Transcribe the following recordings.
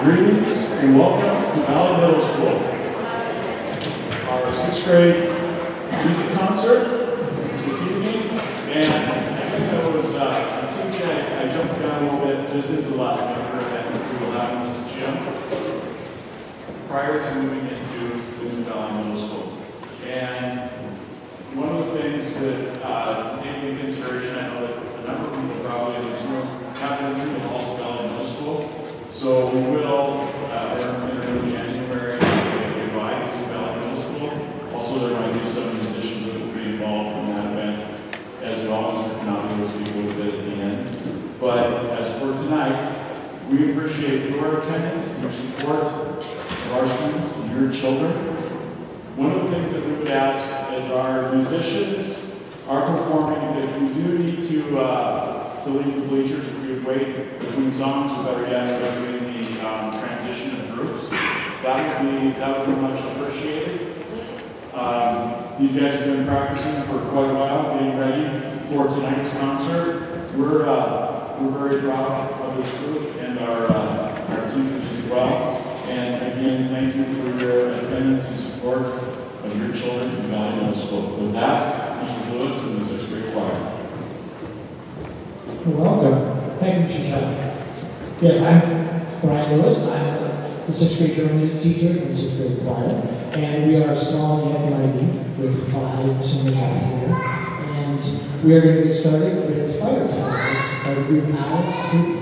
Greetings and welcome to Valley Middle School. Our 6th grade music concert this evening. And I guess I was, on Tuesday, I jumped down a little bit. This is the last member event we will have in this gym prior to moving into the new Valley Middle School. And one of the things that to take into consideration, I know that a number of people probably in this room have been through the halls of Valley Middle School. So we will, in early January, say goodbye to Valley Middle School. Also, there might be some musicians that will be involved in that event, as well as we can obviously speak a little bit at the end. But as for tonight, we appreciate your attendance and your support of our students and your children. One of the things that we would ask as our musicians are performing, if you do need to leave the bleachers, if you would wait between songs, or better yet, between the transition of groups, that would be much appreciated. These guys have been practicing for quite a while, getting ready for tonight's concert. We're very proud of this group and our teachers as well. And again, thank you for your attendance and support of your children in Valley Middle School. With that, Mr. Lewis and the 6th grade choir. Welcome. Thank you, Mr. Shelley. Yes, I'm Brian Lewis. I'm the 6th grade drama music teacher in the 6th grade choir. And we are strong yet mighty with 5 singers out here. And we are going to get started with Fireflies by the group Alice.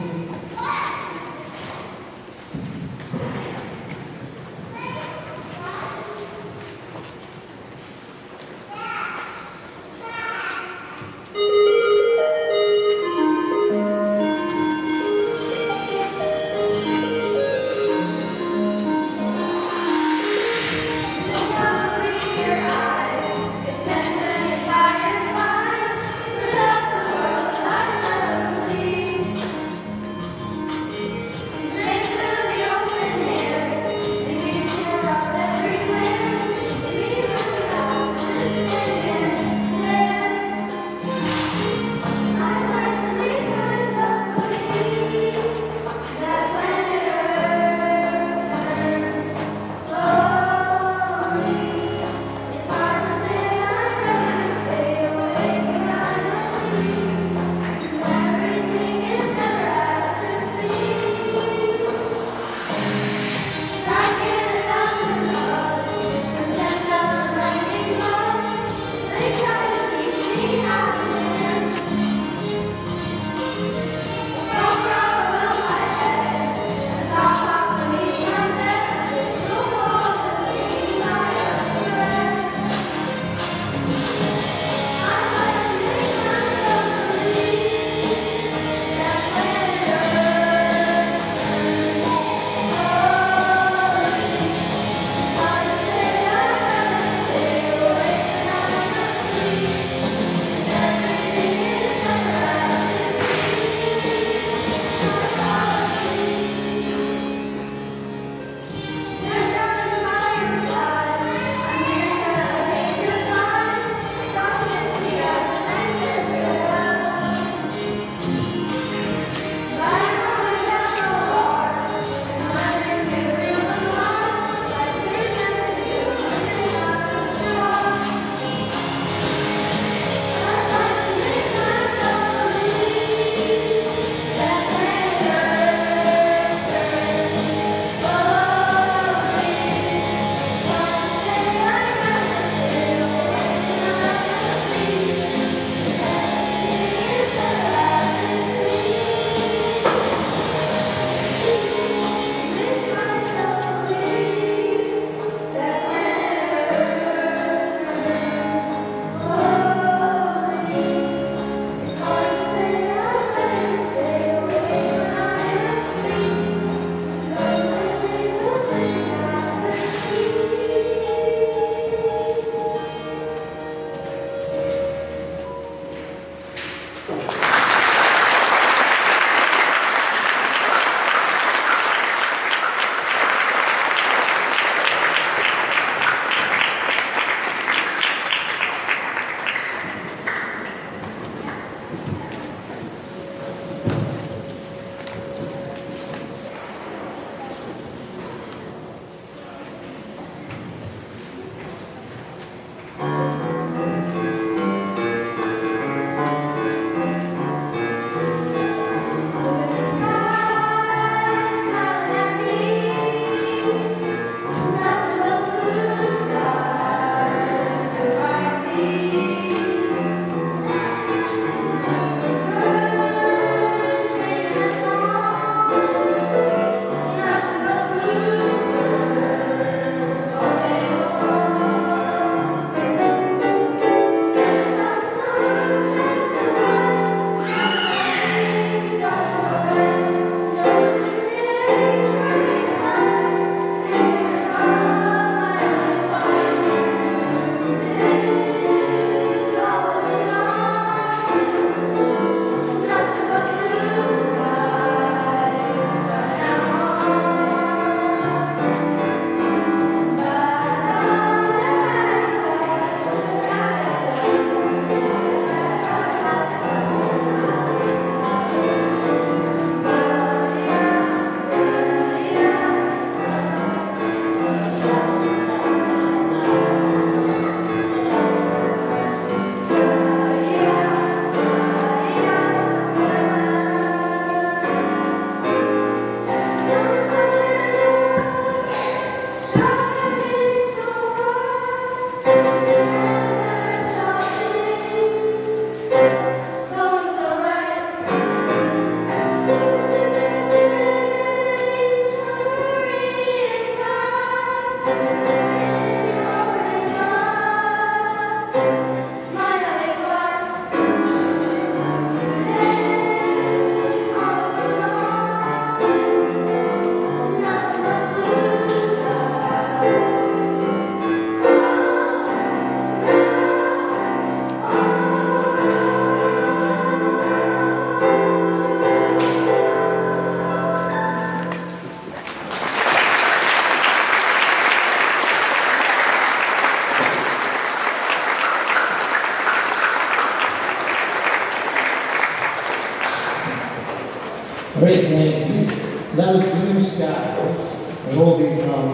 Great, thank you. So that was Blue Sky, an oldie from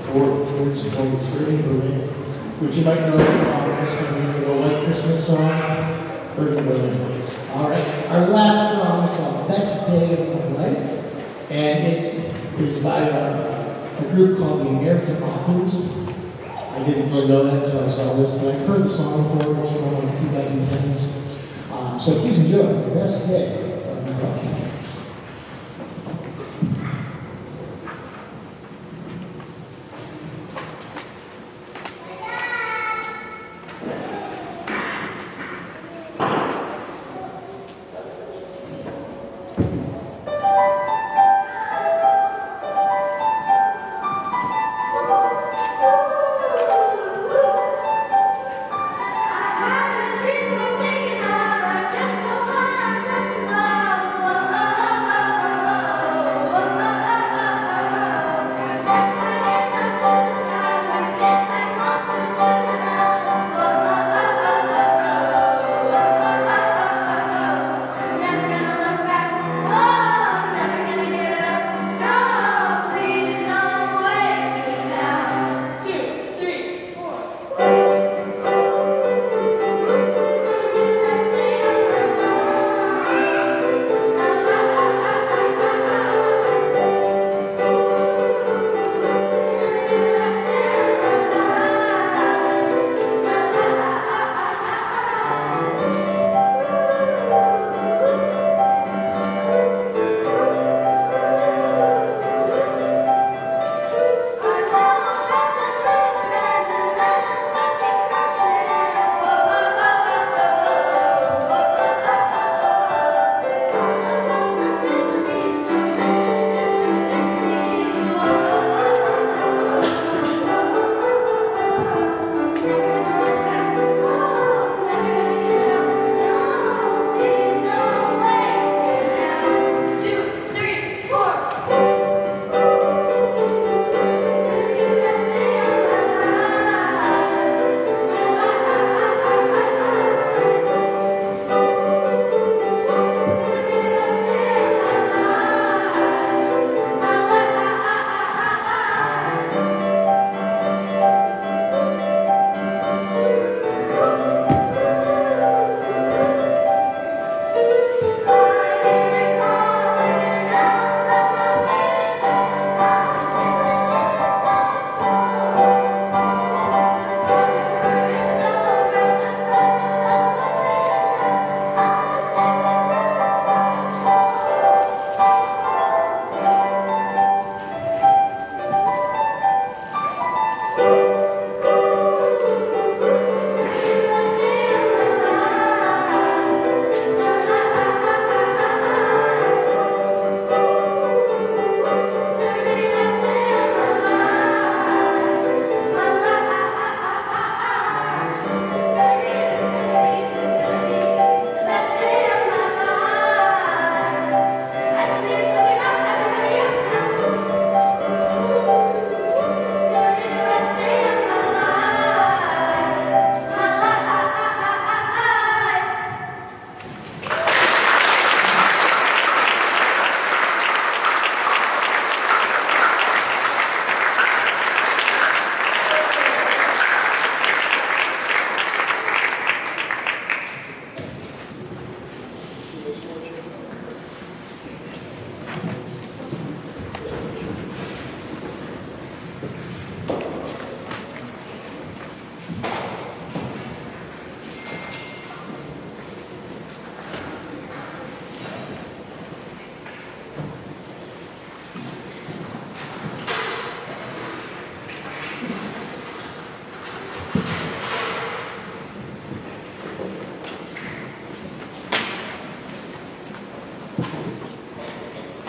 Ford's in Berlin, which you might know from this one, White Christmas song, Berlin, Berlin. All right, our last song is called Best Day of My Life, and it is by a group called the American Authors. I didn't really know that until I saw this, but I've heard the song before. It's from one of the 2010s. So please enjoy the best day of my life. I had a dream so big and I just so high, I touched the clouds.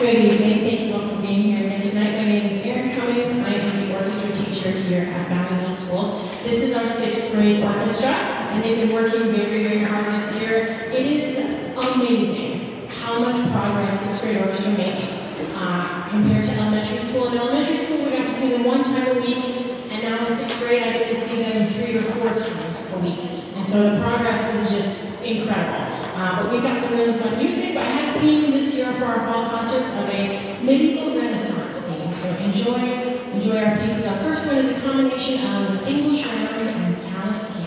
Good evening. Thank you all for being here. And tonight, my name is Erin Cummings. I am the orchestra teacher here at Valley Middle School. This is our 6th grade orchestra, and they've been working very, very hard this year. It is amazing how much progress 6th grade orchestra makes compared to elementary school. In elementary school, we got to see them one time a week, and now in 6th grade, I get to see them 3 or 4 times a week. And so the progress is just incredible. But we've got some really fun music. I had a theme this year for our fall concerts of a medieval Renaissance theme. So enjoy our pieces. Our first one is a combination of English round and Tallis Hymn.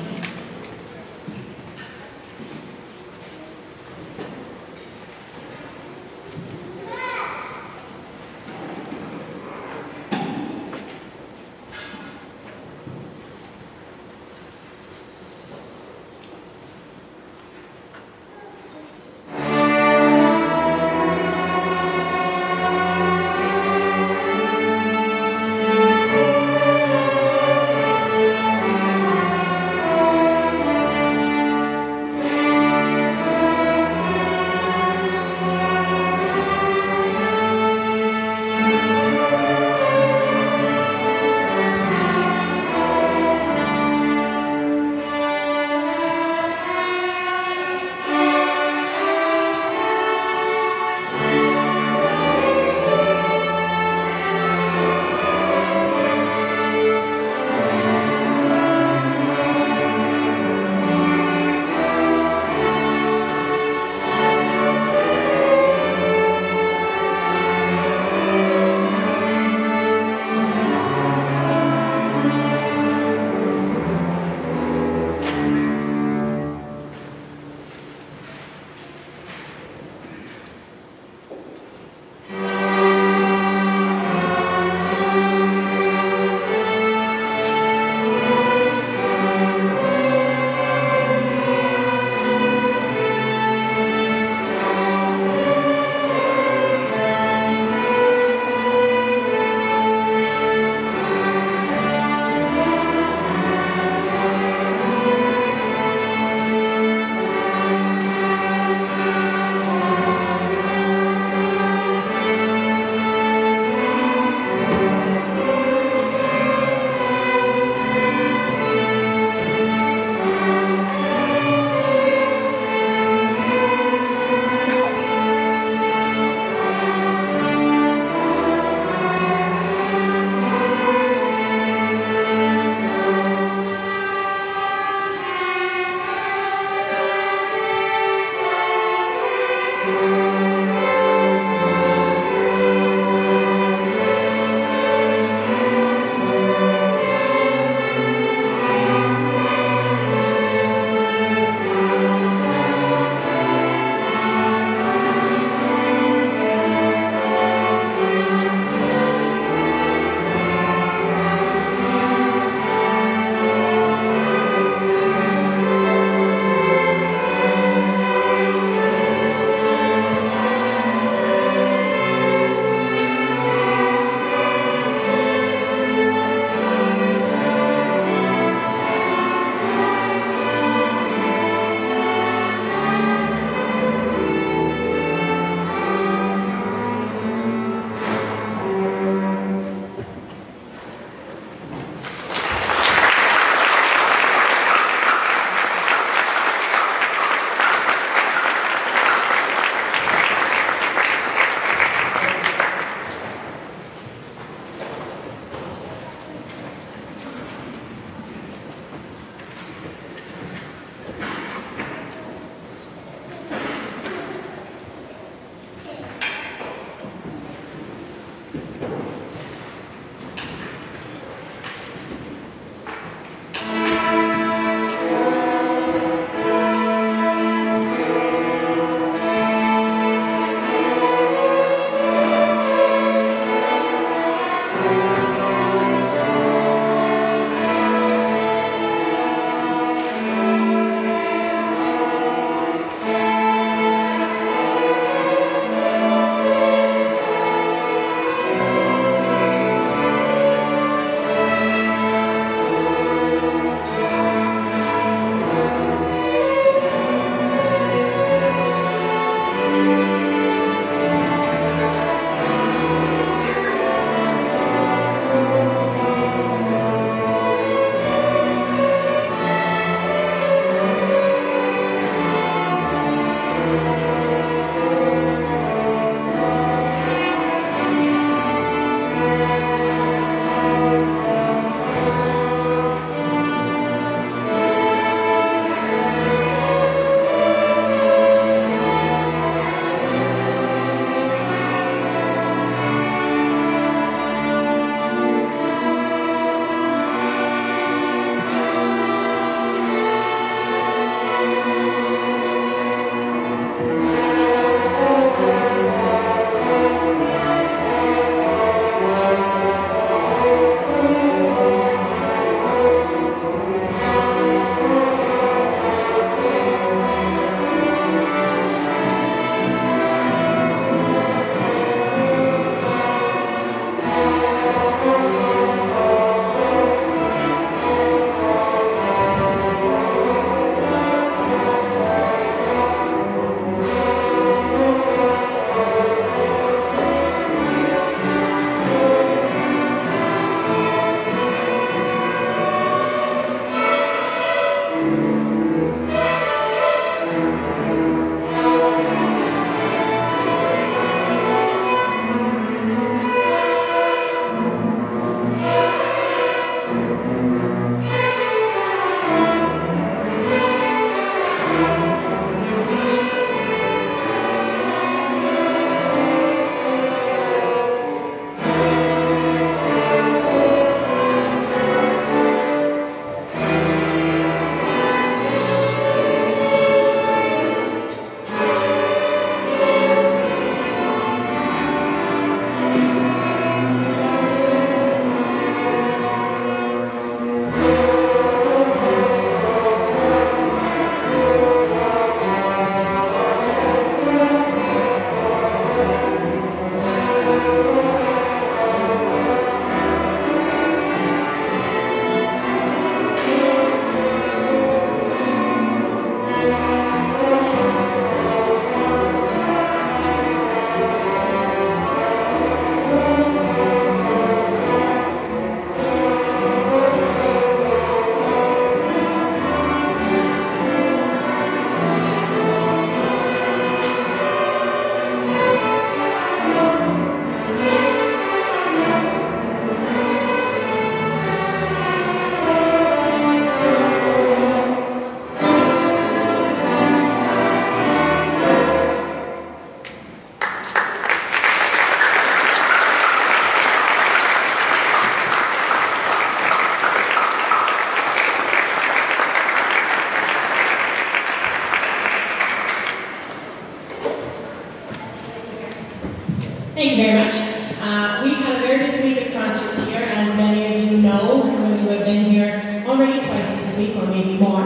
this week, or maybe more.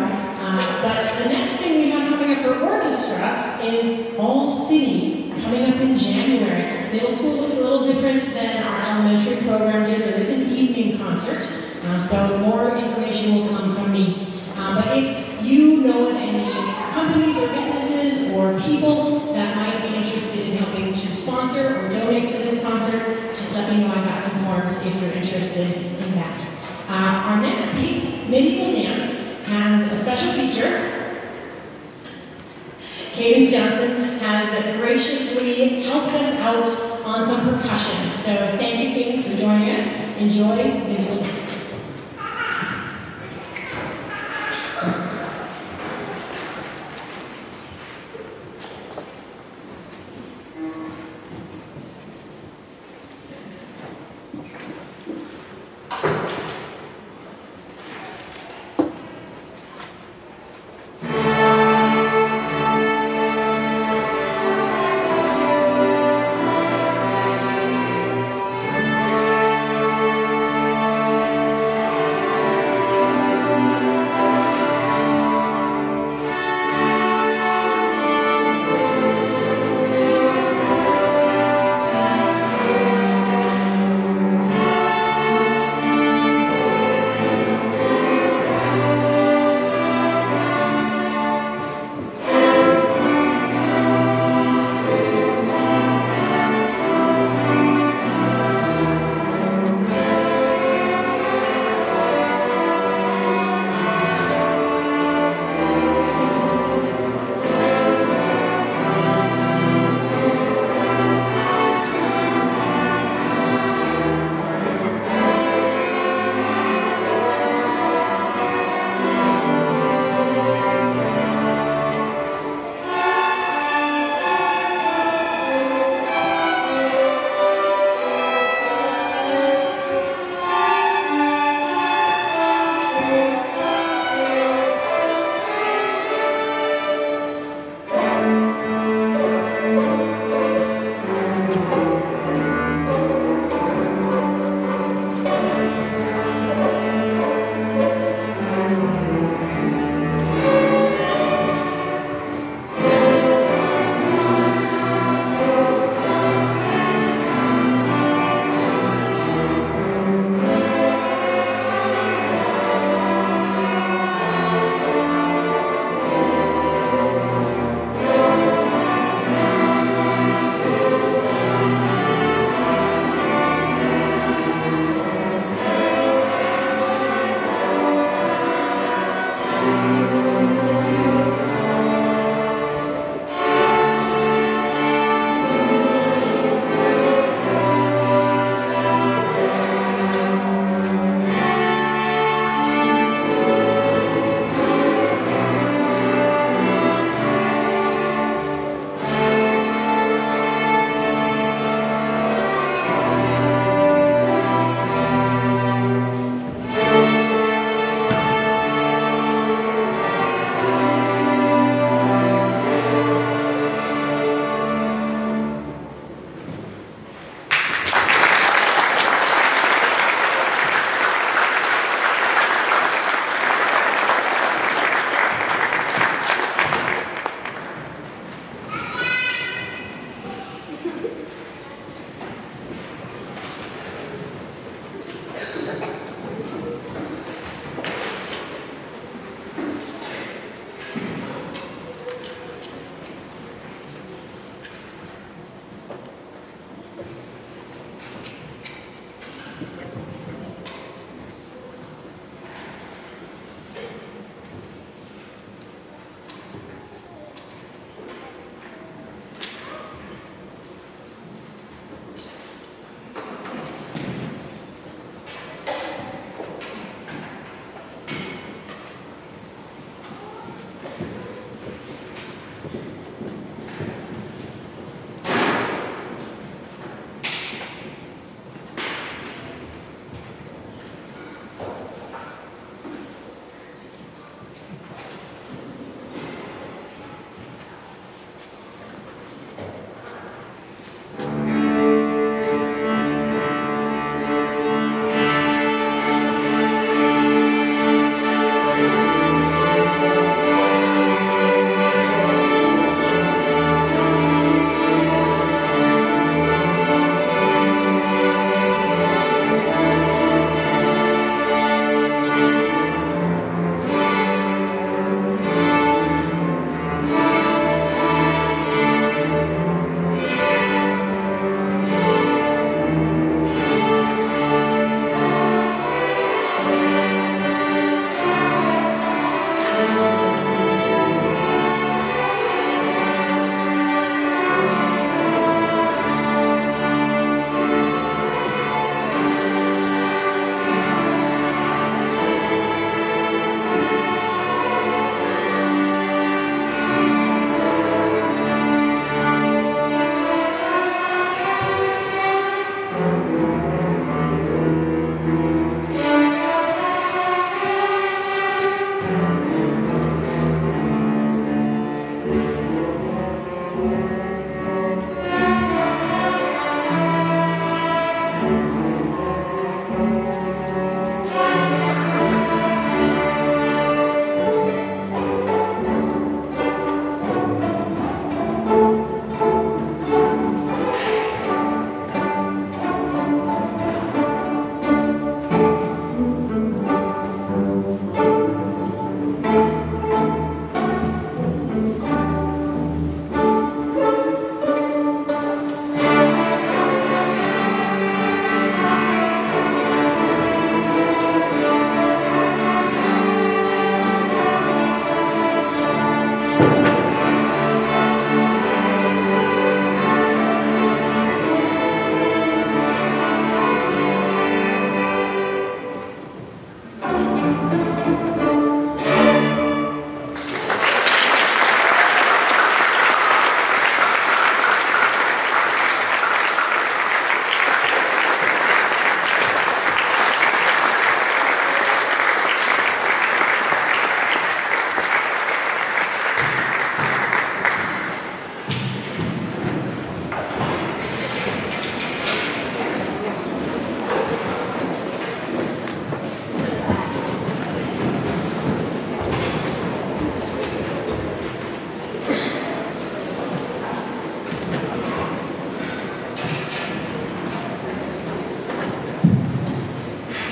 But the next thing we have coming up for orchestra is All City, coming up in January. Middle school looks a little different than our elementary program did. There is an evening concert, so more information will come from me. But if you know of any companies or businesses or people that might be interested in helping to sponsor or donate to this concert, just let me know. I've got some forms if you're interested in that. Our next piece, Medieval Dance, has a special feature. Cadence Johnson has graciously helped us out on some percussion. So thank you, Cadence, for joining us. Enjoy Medieval Dance.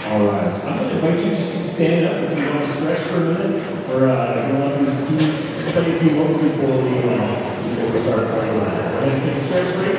All right, so I'm going to invite you just to stand up if you want to stretch for a minute, or if you want to just play a few moments before we start playing. Take a stretch break.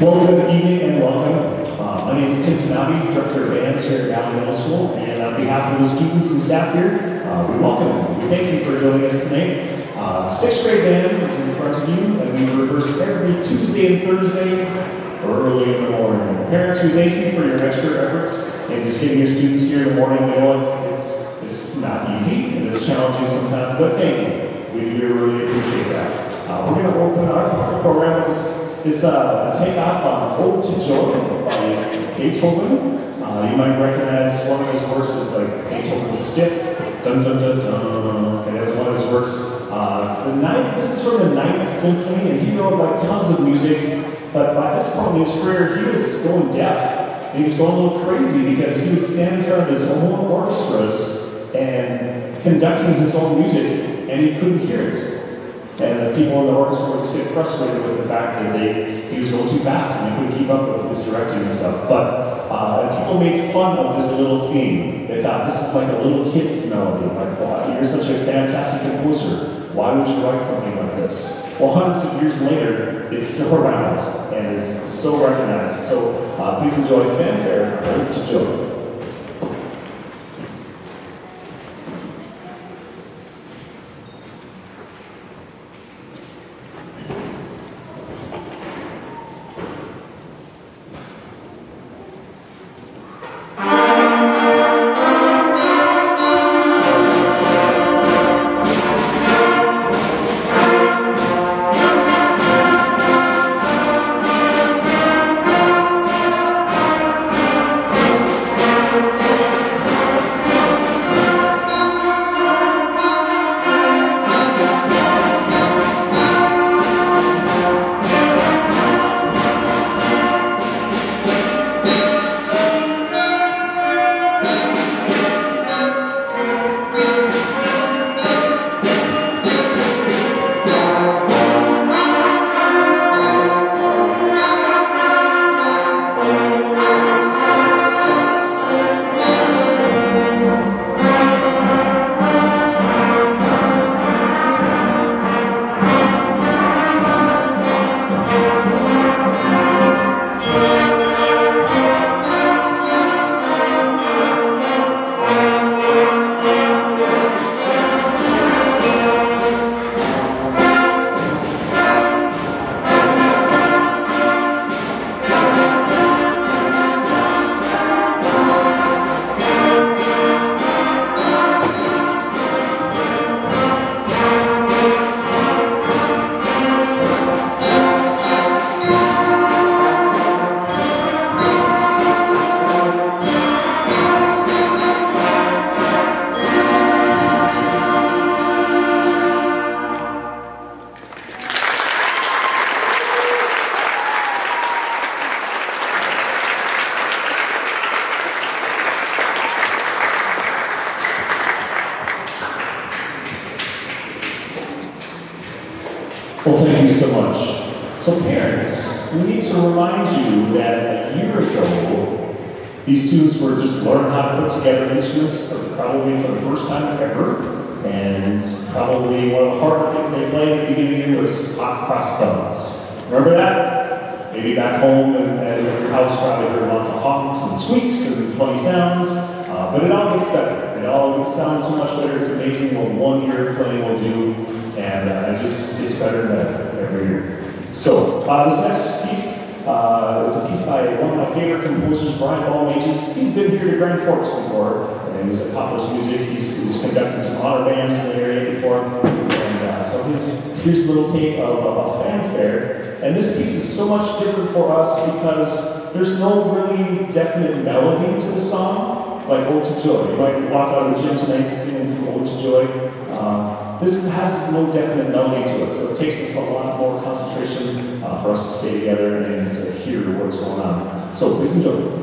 Well, good evening and welcome. My name is Tim Kanabi, Director of Bands here at Valley Middle School, and on behalf of the students and staff here, we welcome you. Thank you for joining us tonight. 6th grade band is in front of you, and we rehearse every Tuesday and Thursday or early in the morning. Parents, we thank you for your extra efforts in just getting your students here in the morning. We know it's not easy and it's challenging sometimes, but thank you. We really appreciate that. We're going to open our program with this is a takeoff on Ode to Joy by Beethoven. You might recognize one of his works as like Beethoven's Skiff. Dun dun dun dun. Okay, that's one of his works. This is sort of the Ninth Symphony, and he wrote like tons of music. But by this point in his career, he was going deaf. And he was going a little crazy because he would stand in front of his own orchestras and conducting his own music, and he couldn't hear it. And the people in the orchestra would just get frustrated with the fact that he was going too fast and they couldn't keep up with his directing and stuff. But people made fun of this little theme. They thought, this is like a little kid's melody. Like, wow, you're such a fantastic composer. Why would you write something like this? Well, hundreds of years later, it's still around and it's so recognized. So please enjoy Fanfare, Ode to Joy. Well, thank you so much. So parents, we need to remind you that a year ago, these students were just learning how to put together instruments probably for the first time ever. And probably one of the harder things they played at the beginning of the year was hot cross buns. Remember that? Maybe back home and at your house probably heard lots of honks and squeaks and funny sounds. But it all gets better. It all sounds so much better. It's amazing what 1 year playing will do. And it just gets better and better every year. So this next piece is a piece by one of my favorite composers, Brian Ballmages. He's been here to Grand Forks before, and he's accomplished music. He's conducted some honor bands in the area before. And so here's a little tape of a fanfare. And this piece is so much different for us because there's no really definite melody to the song, like Ode to Joy. You might walk out of the gym tonight singing some Ode to Joy. This has no definite melody to it, so it takes us a lot more concentration for us to stay together and to hear what's going on. So please enjoy.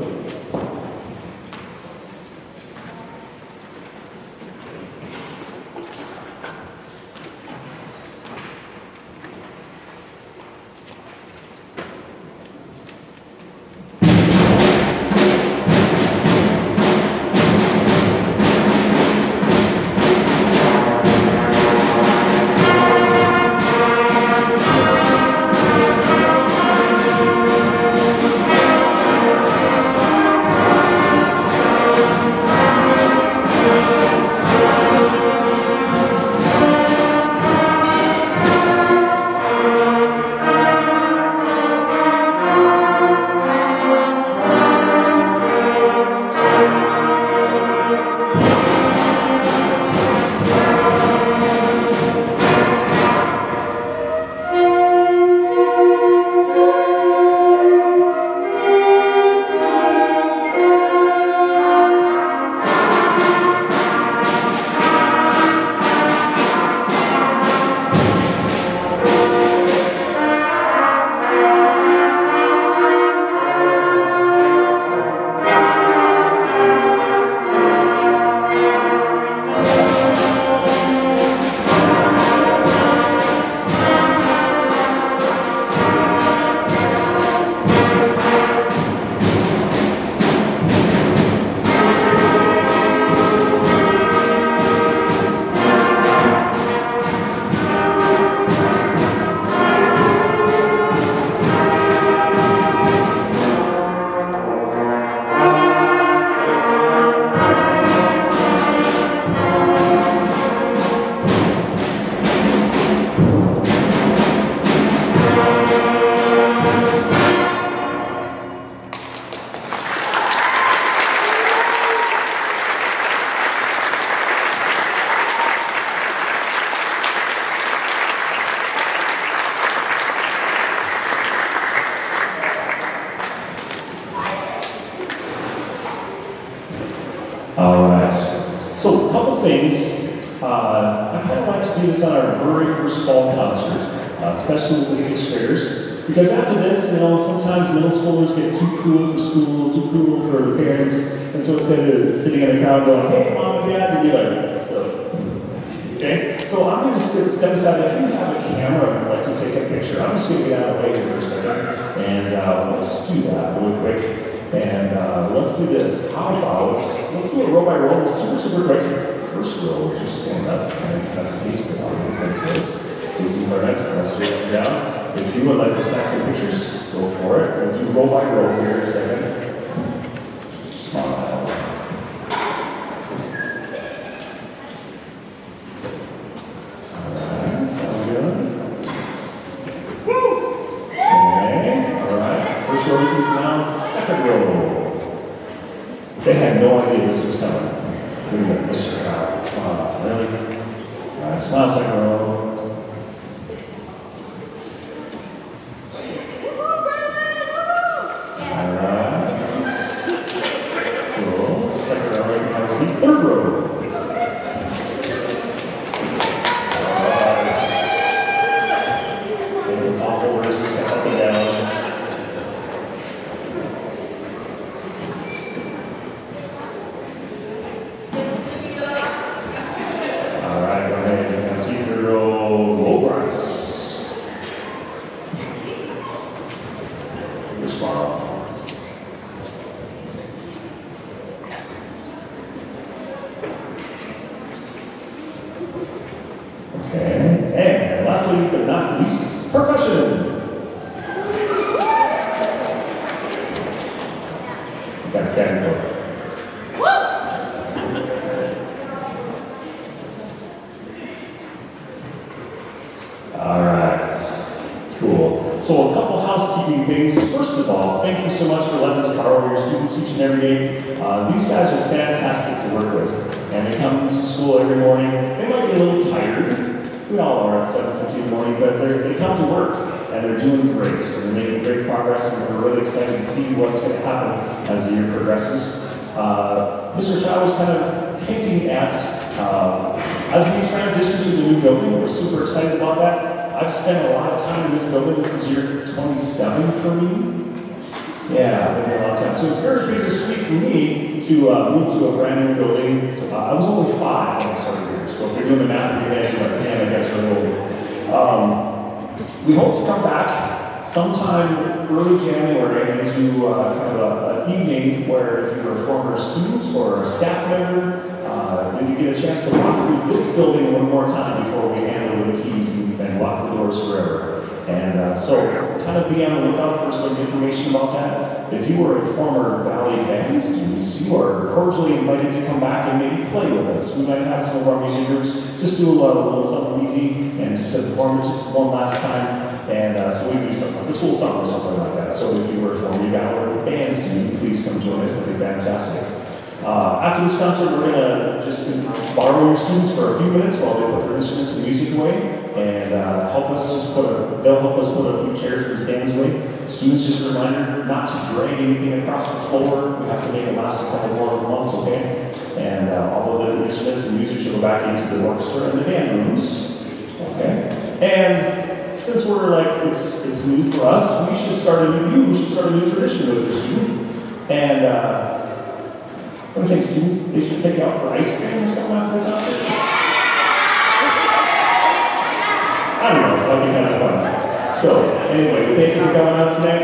All right. So a couple things. I kind of like to do this on our very first fall concert, especially with the 6th graders. Because after this, sometimes middle schoolers get too cool for school, too cool for the parents. And so instead of sitting in the crowd going, hey, mom and dad, they'd be like, so. Okay? So I'm going to just step aside. If you have a camera and would like to take a picture, I'm just going to get out of the way here for a second. And let's do that really quick. And let's do this. How about, let's do it row by row, super quick. First row, just stand up and kind of face the audience like this. Facing our next, let's straight up and down. If you would like to snap some pictures, go for it. We'll do row by row here in a second. Smile. Alright, sound good? Woo! Okay, alright. First row is now second row. They had no idea this was coming. Look at Mr. Cow. Come on, really? Alright, smile second row. Third row. It's all forwards, just up and down. All right, go ahead. You can see third row, low rise. Good smile. And lastly, but not least, percussion. Got that going. All right, cool. So a couple housekeeping things. First of all, thank you so much for letting us borrow your students each and every day. These guys are fantastic to work with, and they come to school every morning. They might be a little tired. We all are at 7:50 in the morning, but they come to work and they're doing great. So they're making great progress, and we're really excited to see what's going to happen as the year progresses. Mr. Chow was kind of hinting at, as we transition to the new building, we're super excited about that. I've spent a lot of time in this building. This is year 27 for me. Yeah, I've been here a long time. So it's very bittersweet for me to move to a brand new building. I was only 5 when I started here. So if you're doing the math in your head, you're like, man, I guess really old. We hope to come back sometime early January and do kind of an evening where if you're a former student or a staff member, then you get a chance to walk through this building one more time before we hand over the keys and lock the doors forever. And so kind of be on the lookout for some information about that. If you were a former Valley Band student, you are cordially invited to come back and maybe play with us. We might have some of our music groups just do a little something easy and just perform it just one last time. And so we do something like the school summer or something like that. So if you were a former Valley Band student, please come join us. That'd be fantastic. After this concert, we're going to just borrow your students for a few minutes while they put their instruments and music away, and they'll help us put a few chairs and stands away. Students, just a reminder not to drag anything across the floor. We have to make it last a couple more months, okay? And all of the instruments and music should go back into the orchestra and the band rooms, okay? And since we're like, it's new for us, we should start a new tradition with your student. And what do you think, students? They should take you out for ice cream or something after the concert? I don't know, that'd be kind of fun. So, anyway, thank you for coming out tonight.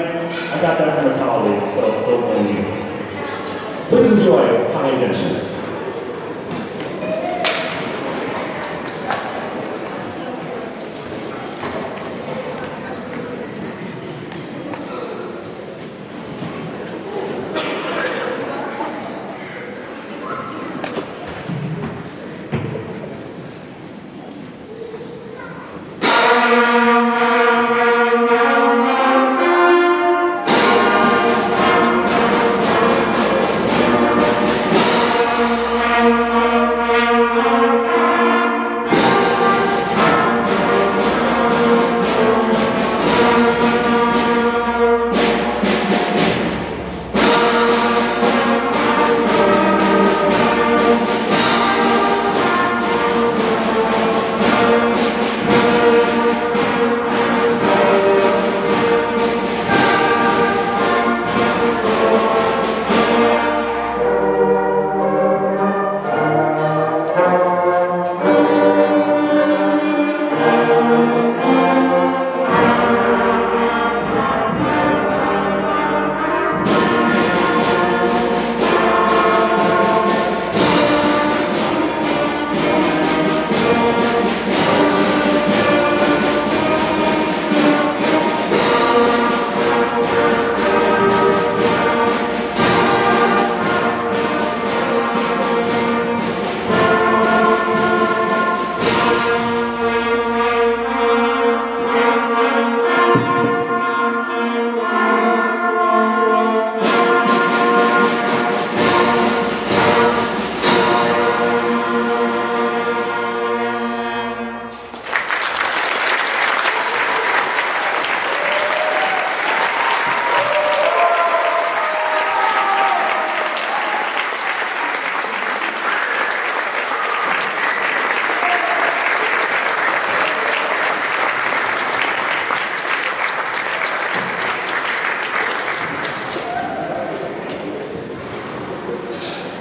I got that from a colleague, so don't blame me. Please enjoy High Attention.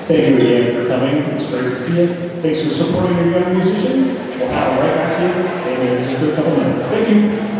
Thank you again for coming. It's great to see you. Thanks for supporting your young musician. We'll have him right back to you in just a couple minutes. Thank you.